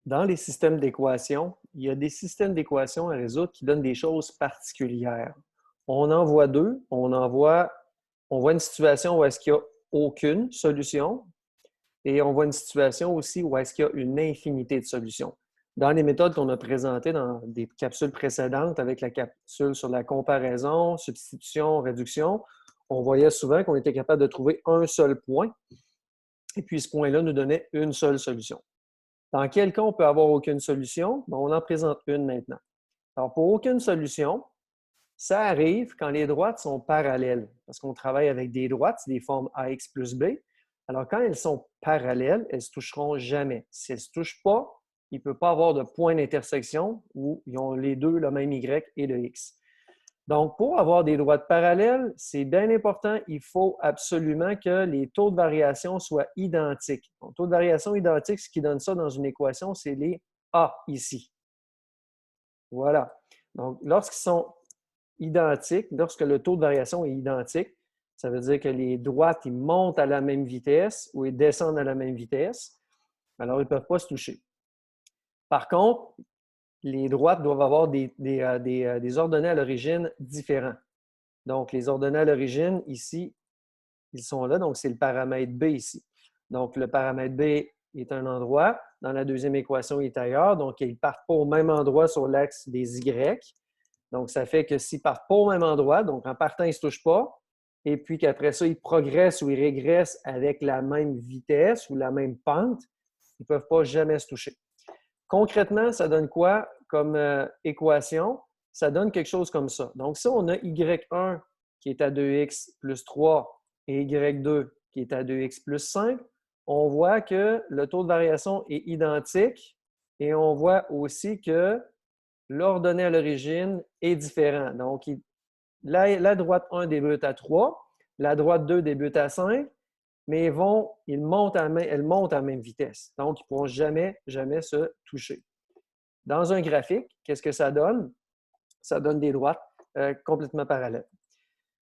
Dans les systèmes d'équations, il y a des systèmes d'équations à résoudre qui donnent des choses particulières. On en voit deux. On voit une situation où est-ce qu'il n'y a aucune solution et on voit une situation aussi où est-ce qu'il y a une infinité de solutions. Dans les méthodes qu'on a présentées dans des capsules précédentes avec la capsule sur la comparaison, substitution, réduction, on voyait souvent qu'on était capable de trouver un seul point et puis ce point-là nous donnait une seule solution. Dans quel cas on peut avoir aucune solution? Bien, on en présente une maintenant. Alors, pour aucune solution, ça arrive quand les droites sont parallèles, parce qu'on travaille avec des droites, c'est des formes AX plus B. Alors, quand elles sont parallèles, elles ne se toucheront jamais. Si elles ne se touchent pas, il ne peut pas avoir de point d'intersection où ils ont les deux le même Y et le X. Donc, pour avoir des droites parallèles, c'est bien important, il faut absolument que les taux de variation soient identiques. Donc, taux de variation identique, ce qui donne ça dans une équation, c'est les A ici. Voilà. Donc, lorsqu'ils sont identiques, lorsque le taux de variation est identique, ça veut dire que les droites, ils montent à la même vitesse ou ils descendent à la même vitesse. Alors, ils ne peuvent pas se toucher. Par contre, les droites doivent avoir des ordonnées à l'origine différents. Donc, les ordonnées à l'origine, ici, ils sont là. Donc, c'est le paramètre B ici. Donc, le paramètre B est un endroit. Dans la deuxième équation, il est ailleurs. Donc, ils ne partent pas au même endroit sur l'axe des Y. Donc, ça fait que s'ils ne partent pas au même endroit, donc en partant, ils ne se touchent pas, et puis qu'après ça, ils progressent ou ils régressent avec la même vitesse ou la même pente, ils ne peuvent pas jamais se toucher. Concrètement, ça donne quoi comme équation? Ça donne quelque chose comme ça. Donc, si on a Y1 qui est à 2x plus 3 et Y2 qui est à 2x plus 5, on voit que le taux de variation est identique et on voit aussi que l'ordonnée à l'origine est différent. Donc, la droite 1 débute à 3, la droite 2 débute à 5, mais elles montent à la même vitesse. Donc, ils ne pourront jamais se toucher. Dans un graphique, qu'est-ce que ça donne? Ça donne des droites complètement parallèles.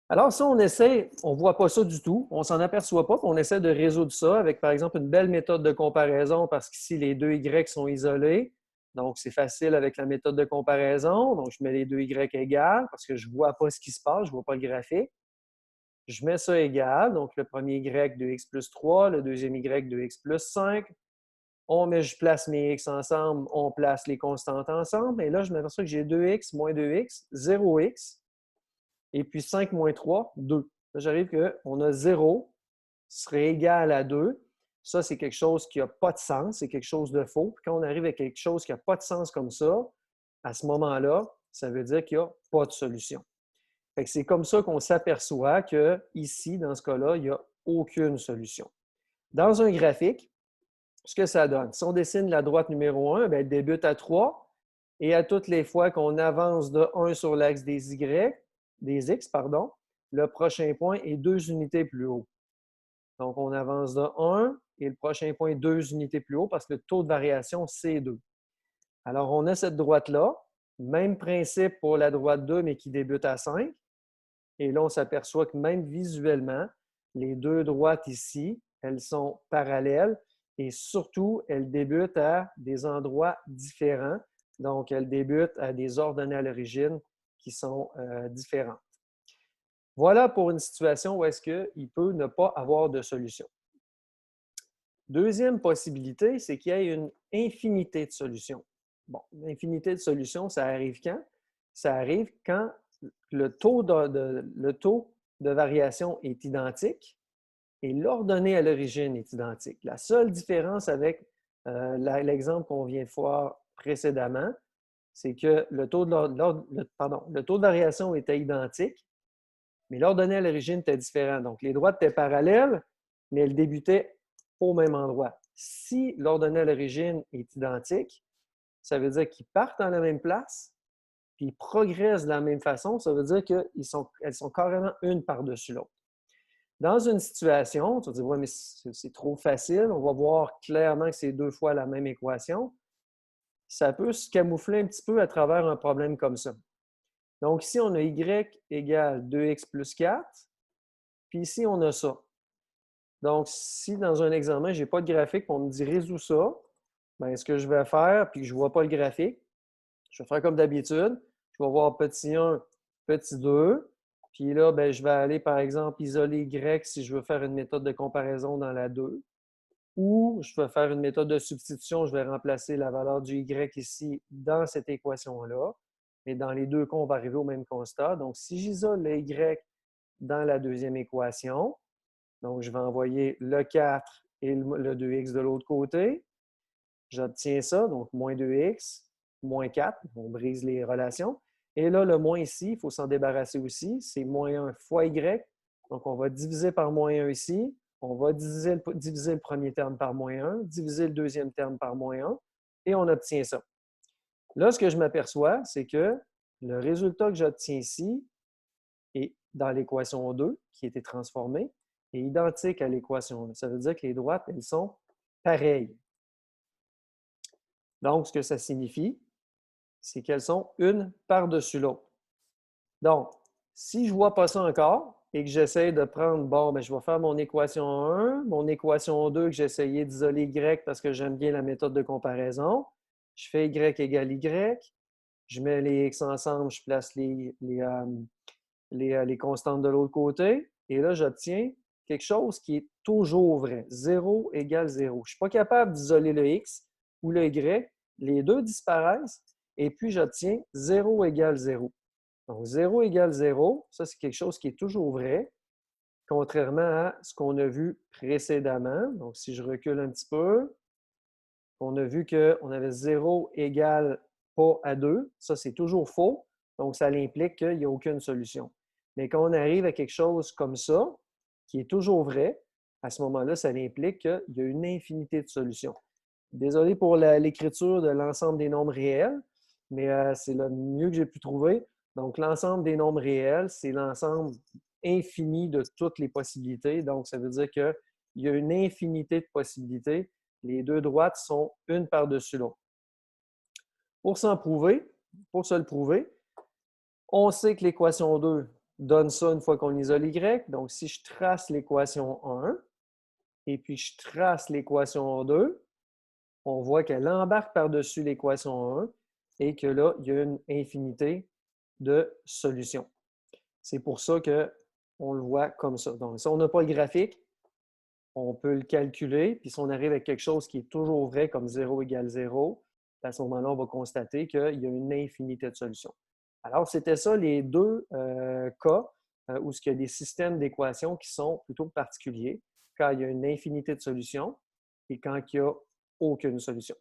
Alors, si on essaie, on ne voit pas ça du tout, on ne s'en aperçoit pas, on essaie de résoudre ça avec, par exemple, une belle méthode de comparaison parce qu'ici, les deux Y sont isolés. Donc, c'est facile avec la méthode de comparaison. Donc, je mets les deux Y égales parce que je ne vois pas ce qui se passe, je ne vois pas le graphique. Je mets ça égal. Donc, le premier Y, 2x plus 3, le deuxième Y, 2x plus 5. Je place mes X ensemble, on place les constantes ensemble. Et là, je m'aperçois que j'ai 2x moins 2x, 0x. Et puis 5 moins 3, 2. Là, j'arrive qu'on a 0 serait égal à 2. Ça, c'est quelque chose qui n'a pas de sens, c'est quelque chose de faux. Puis quand on arrive à quelque chose qui n'a pas de sens comme ça, à ce moment-là, ça veut dire qu'il n'y a pas de solution. C'est comme ça qu'on s'aperçoit qu'ici, dans ce cas-là, il n'y a aucune solution. Dans un graphique, ce que ça donne, si on dessine la droite numéro 1, elle débute à 3 et à toutes les fois qu'on avance de 1 sur l'axe des Y, des X, pardon, le prochain point est 2 unités plus haut. Donc, on avance de 1 et le prochain point est 2 unités plus haut parce que le taux de variation, c'est 2. Alors, on a cette droite-là, même principe pour la droite 2, mais qui débute à 5. Et là, on s'aperçoit que même visuellement, les deux droites ici, elles sont parallèles et surtout, elles débutent à des endroits différents. Donc, elles débutent à des ordonnées à l'origine qui sont différentes. Voilà pour une situation où est-ce qu'il peut ne pas avoir de solution. Deuxième possibilité, c'est qu'il y ait une infinité de solutions. Bon, l'infinité de solutions, ça arrive quand? Ça arrive quand le taux de variation est identique et l'ordonnée à l'origine est identique. La seule différence avec l'exemple qu'on vient de voir précédemment, c'est que le taux de variation était identique, mais l'ordonnée à l'origine était différent. Donc, les droites étaient parallèles, mais elles débutaient au même endroit. Si l'ordonnée à l'origine est identique, ça veut dire qu'ils partent dans la même place, puis ils progressent de la même façon. Ça veut dire qu'elles sont carrément une par-dessus l'autre. Dans une situation, tu vas dire, oui, mais c'est trop facile, on va voir clairement que c'est deux fois la même équation. Ça peut se camoufler un petit peu à travers un problème comme ça. Donc, ici, on a y égale 2x plus 4, puis ici, on a ça. Donc, si dans un examen, je n'ai pas de graphique, on me dit résous ça, bien, ce que je vais faire, puis que je ne vois pas le graphique, je vais faire comme d'habitude. Je vais voir petit 1, petit 2. Puis là, bien, je vais aller, par exemple, isoler Y si je veux faire une méthode de comparaison dans la 2. Ou je vais faire une méthode de substitution. Je vais remplacer la valeur du Y ici dans cette équation-là. Et dans les deux cas, on va arriver au même constat. Donc, si j'isole le Y dans la deuxième équation, donc je vais envoyer le 4 et le 2x de l'autre côté. J'obtiens ça, donc moins 2x, moins 4, on brise les relations. Et là, le moins ici, il faut s'en débarrasser aussi, c'est moins 1 fois y. Donc, on va diviser par moins 1 ici. On va diviser le premier terme par moins 1, diviser le deuxième terme par moins 1, et on obtient ça. Là, ce que je m'aperçois, c'est que le résultat que j'obtiens ici est dans l'équation 2, qui a été transformée, est identique à l'équation 1. Ça veut dire que les droites, elles sont pareilles. Donc, ce que ça signifie, c'est qu'elles sont une par-dessus l'autre. Donc, si je ne vois pas ça encore et que j'essaie de prendre, bon, bien, je vais faire mon équation 1, mon équation 2 que j'ai essayé d'isoler Y parce que j'aime bien la méthode de comparaison. Je fais Y égale Y. Je mets les X ensemble, je place les constantes de l'autre côté. Et là, j'obtiens quelque chose qui est toujours vrai. 0 égale 0. Je ne suis pas capable d'isoler le X ou le Y. Les deux disparaissent. Et puis, j'obtiens 0 égale 0. Donc, 0 égale 0, ça, c'est quelque chose qui est toujours vrai, contrairement à ce qu'on a vu précédemment. Donc, si je recule un petit peu, on a vu qu'on avait 0 égale pas à 2. Ça, c'est toujours faux. Donc, ça implique qu'il n'y a aucune solution. Mais quand on arrive à quelque chose comme ça, qui est toujours vrai, à ce moment-là, ça implique qu'il y a une infinité de solutions. Désolé pour l'écriture de l'ensemble des nombres réels, mais c'est le mieux que j'ai pu trouver. Donc, l'ensemble des nombres réels, c'est l'ensemble infini de toutes les possibilités. Donc, ça veut dire qu'il y a une infinité de possibilités. Les deux droites sont une par-dessus l'autre. Pour se le prouver, on sait que l'équation 2 donne ça une fois qu'on isole Y. Donc, si je trace l'équation 1 et puis je trace l'équation 2, on voit qu'elle embarque par-dessus l'équation 1 et que là, il y a une infinité de solutions. C'est pour ça qu'on le voit comme ça. Donc, si on n'a pas le graphique, on peut le calculer, puis si on arrive à quelque chose qui est toujours vrai, comme 0 égale 0, à ce moment-là, on va constater qu'il y a une infinité de solutions. Alors, c'était ça les deux cas où il y a des systèmes d'équations qui sont plutôt particuliers, quand il y a une infinité de solutions et quand il n'y a aucune solution.